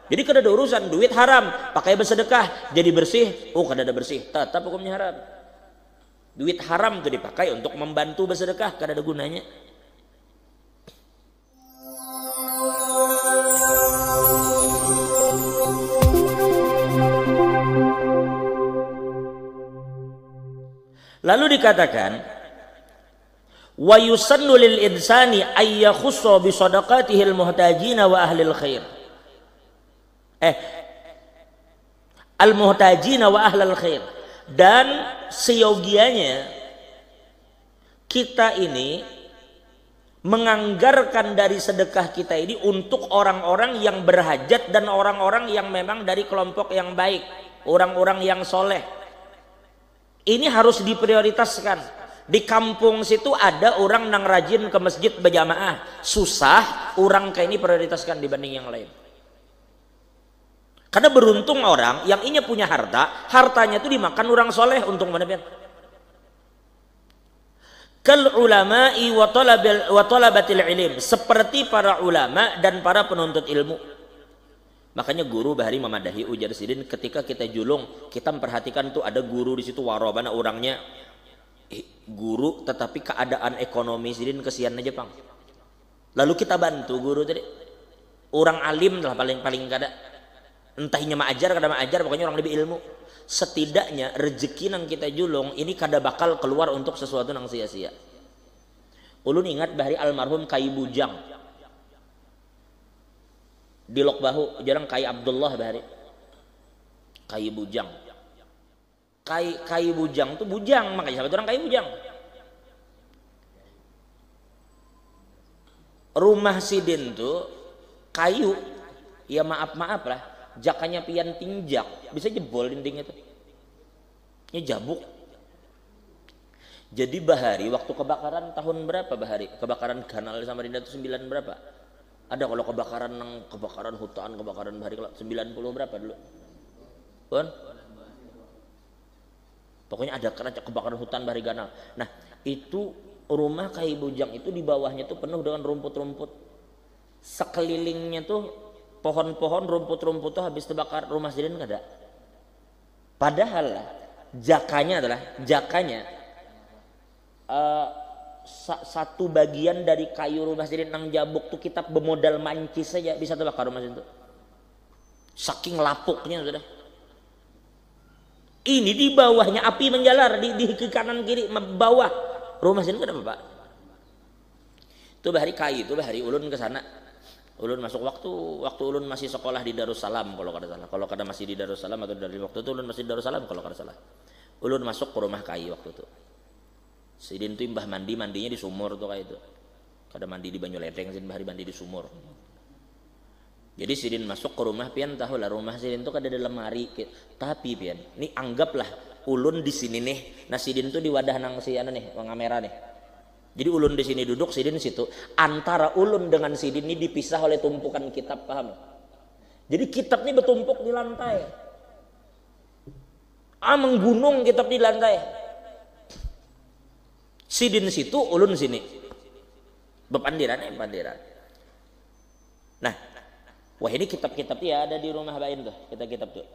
Jadi kada ada urusan duit haram, pakai bersedekah jadi bersih, oh kada ada bersih, tetap hukumnya haram. Duit haram itu dipakai untuk membantu bersedekah, kada ada gunanya. Lalu dikatakan wa yusannu lil insani ay yakhussa bi sadaqatihi al muhtajin wa ahli al khair. Al muhtajin wa ahli al khair. Dan seyogianya kita ini menganggarkan dari sedekah kita ini untuk orang-orang yang berhajat dan orang-orang yang memang dari kelompok yang baik, orang-orang yang soleh. Ini harus diprioritaskan. Di kampung situ ada orang nang rajin ke masjid berjamaah, susah orang kayak ini prioritaskan dibanding yang lain. Karena beruntung orang yang ini punya harta, hartanya itu dimakan orang soleh. Untung mana pian? Kal ulama'i wa talabatil ilm, seperti para ulama dan para penuntut ilmu. Makanya guru bahari memadahi ujar sidin ketika kita julung, kita memperhatikan tuh ada guru di situ warobana orangnya guru tetapi keadaan ekonomi sidin kesian aja pang. Lalu kita bantu guru tadi. Orang alim lah paling kada. Entahnya ma'ajar kada ma'ajar, pokoknya orang lebih ilmu. Setidaknya rezeki nang kita julung ini kada bakal keluar untuk sesuatu nang sia-sia. Ulun ingat bahari almarhum Kai Bujang. Di Lok Bahu jarang Kai Abdullah bahari. Kai Bujang. Kai Bujang tuh bujang, makanya siapa orang Kai Bujang. Rumah sidin tuh kayu, ya maaf lah, jakanya pian tinjak, bisa jebol dindingnya tuh. Ini jabuk. Jadi bahari waktu kebakaran tahun berapa bahari? Kebakaran kanal sama Samarinda itu 9 berapa? Ada kalau kebakaran hutan, kebakaran bahari 90 berapa dulu? Pun? Pokoknya ada kebakaran hutan bahari kanal. Nah, itu rumah Kai Bujang itu di bawahnya tuh penuh dengan rumput-rumput. Sekelilingnya tuh pohon-pohon, rumput-rumput tuh habis terbakar, rumah sidin enggak ada. Padahal jakanya satu bagian dari kayu rumah sidin nang jabuk tuh kitab bermodal mancis saja bisa terbakar rumah sidin tuh. Saking lapuknya sudah. Ini di bawahnya api menjalar di kanan kiri bawah rumah sidin ada apa? Itu bahari kayu itu bahari ulun ke sana. Ulun masuk waktu ulun masih sekolah di Darussalam kalau kada salah. Kalau kada masih di Darussalam atau dari waktu itu ulun masih di Darussalam kalau kada salah. Ulun masuk ke rumah kayu waktu itu. Sidin tuh imbah mandinya di sumur tuh kayak itu. Kada mandi di banyu ledeng, sidin bahari mandi di sumur. Jadi sidin masuk ke rumah pian tahu lah rumah sidin tuh kada ada lemari. Tapi pian, ini anggaplah ulun di sini nih. Nah sidin tuh di wadah nang si nih, kamera nih. Jadi ulun di sini duduk, sidin di situ. Antara ulun dengan sidin ini dipisah oleh tumpukan kitab, paham? Jadi kitab ini bertumpuk di lantai. Menggunung kitab di lantai. Sidin situ, ulun sini. Bepandiran. Nah, wah ini kitab-kitab ya ada di rumah bain tuh, kitab-kitab tuh.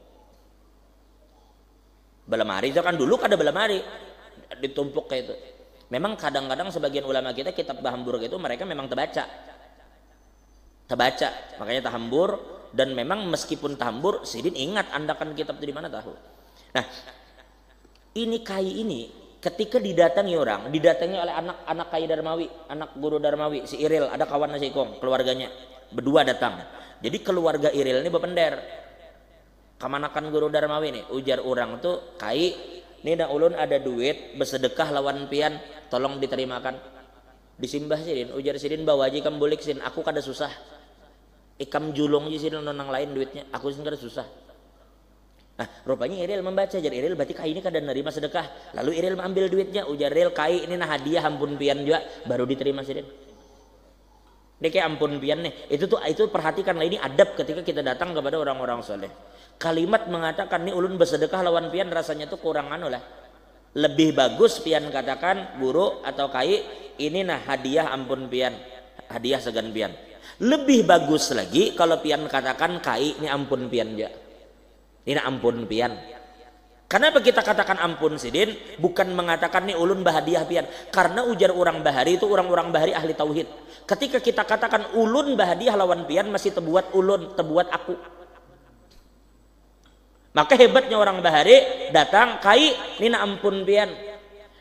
Belemari itu kan dulu kada belemari ditumpuk kayak itu. Memang kadang-kadang sebagian ulama kita kitab bahambur itu mereka memang terbaca, makanya tahambur. Dan memang meskipun tahambur, sidin ingat andakan kitab itu di mana tahu. Nah, ini Kai ini ketika didatangi oleh anak Kai Darmawi, anak guru Darmawi, si Iril, ada kawan si Ikong, keluarganya berdua datang. Jadi keluarga Iril ini bepender. Kamanakan guru Darmawi nih, ujar orang tuh Kai, ini dah ulun ada duit bersedekah lawan pian, tolong diterimakan. Disimbah sidin, ujar sidin bawa aja ikam bulik sidin, aku kada susah. Ikam julung aja sidin nonang lain duitnya, aku sidin kada susah. Nah, rupanya Iril membaca, jadi Iril berarti Kai ini kada nerima sedekah. Lalu Iril mengambil duitnya, ujar Iril Kai ini nah hadiah ampun pian juga, baru diterima sidin. Ini kayak ampun pian nih. Itu perhatikan lah, ini adab ketika kita datang kepada orang-orang soleh. Kalimat mengatakan nih ulun bersedekah lawan pian rasanya tuh kurang anu lah. Lebih bagus pian katakan guru atau Kai ini nah hadiah ampun pian, hadiah segan pian. Lebih bagus lagi kalau pian katakan kai ini ampun pian ja. Ini ampun pian. Kenapa kita katakan ampun sidin? Bukan mengatakan nih ulun bahadiah pian. Karena ujar orang bahari itu orang-orang bahari ahli tauhid. Ketika kita katakan ulun bahadiah lawan pian masih terbuat ulun, terbuat aku. Maka hebatnya orang bahari datang kai nina ampun pian.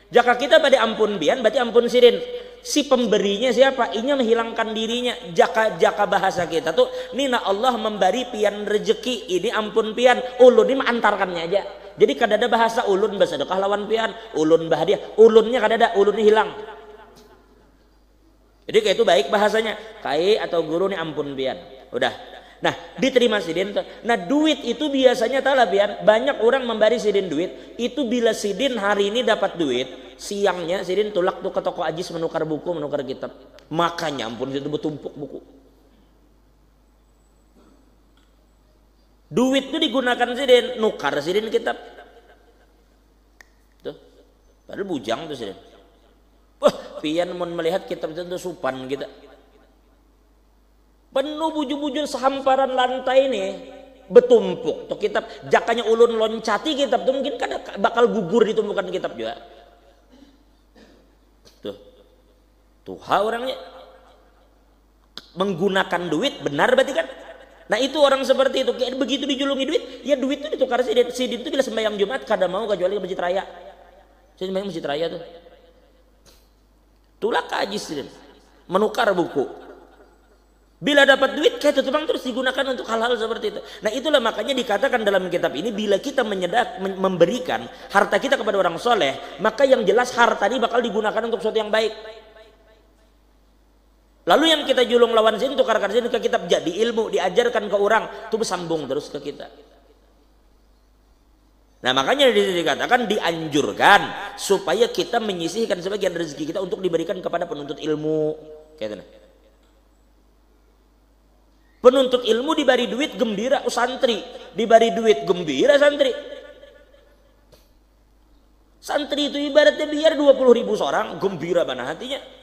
Jika kita pada ampun pian berarti ampun sidin. Si pemberinya siapa? Inya menghilangkan dirinya. Jaka bahasa kita tuh nina Allah memberi pian rezeki. Ini ampun pian. Ulun ini mengantarkannya aja. Jadi kadada bahasa ulun bersedekah lawan pian. Ulun bahadiah. Ulunnya kadada ulunnya hilang. Jadi kayak itu baik bahasanya. Kai atau guru nih ampun pian. Udah. Nah diterima sidin. Nah duit itu biasanya talah pian. Banyak orang memberi sidin duit. Itu bila sidin hari ini dapat duit. Siangnya sidin tulak tuh ke toko ajis menukar buku, menukar kitab. Makanya ampun itu bertumpuk buku. Duit itu digunakan sidin, nukar sidin kitab. Tuh. Padahal bujang tuh sidin. Wah, pian mau melihat kitab itu supan kita. Penuh buju-buju sehamparan lantai nih bertumpuk tuh kitab. Jakanya ulun loncati kitab tuh mungkin kan bakal gugur di tumpukan kitab juga. Tuh orangnya menggunakan duit benar berarti kan. Nah itu orang seperti itu kayak begitu dijulungi duit, ya duit itu ditukar sidin. Sidin itu bila sembahyang Jumat kada mau kecuali ke masjid raya. Saya sembahyang masjid raya tuh. Tulak ajis sidin, menukar buku. Bila dapat duit kayak itu bang terus digunakan untuk hal-hal seperti itu. Nah itulah makanya dikatakan dalam kitab ini bila kita memberikan harta kita kepada orang soleh, maka yang jelas harta ini bakal digunakan untuk sesuatu yang baik. Lalu yang kita julung lawan sini tukar sini ke kitab jadi ilmu diajarkan ke orang itu bersambung terus ke kita. Nah makanya dikatakan dianjurkan supaya kita menyisihkan sebagian rezeki kita untuk diberikan kepada penuntut ilmu. Kayak penuntut ilmu diberi duit gembira, santri diberi duit gembira santri. Santri itu ibaratnya biar 20.000 seorang gembira mana hatinya.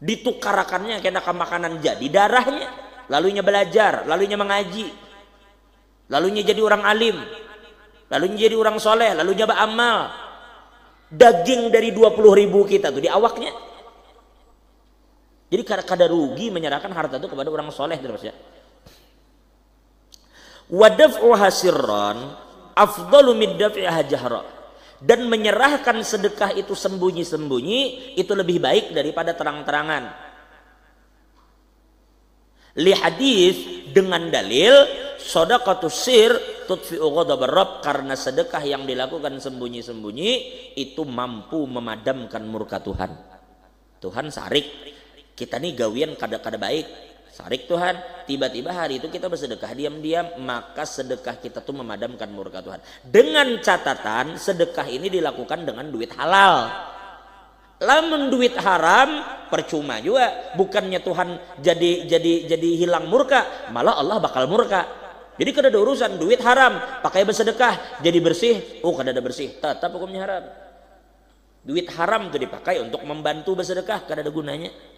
Ditukarakannya kena makanan jadi darahnya, lalunya belajar, lalunya mengaji, lalunya jadi orang alim, lalunya jadi orang soleh, lalunya beramal. Daging dari 20.000 kita tuh di awaknya. Jadi kada rugi menyerahkan harta itu kepada orang soleh terus ya. Wadaf'uha sirran afdalu min daf'iha jahra. Dan menyerahkan sedekah itu sembunyi-sembunyi itu lebih baik daripada terang-terangan. Li hadis dengan dalil shadaqatus sir tudfi'u ghadabar rabb, karena sedekah yang dilakukan sembunyi-sembunyi itu mampu memadamkan murka Tuhan. Tuhan sarik kita nih gawian kada baik, sarik Tuhan, tiba-tiba hari itu kita bersedekah diam-diam, maka sedekah kita tuh memadamkan murka Tuhan. Dengan catatan sedekah ini dilakukan dengan duit halal. Lamun duit haram percuma juga, bukannya Tuhan jadi hilang murka, malah Allah bakal murka. Jadi kada ada urusan duit haram pakai bersedekah jadi bersih, oh kada ada bersih, tetap hukumnya haram. Duit haram itu dipakai untuk membantu bersedekah kada ada gunanya.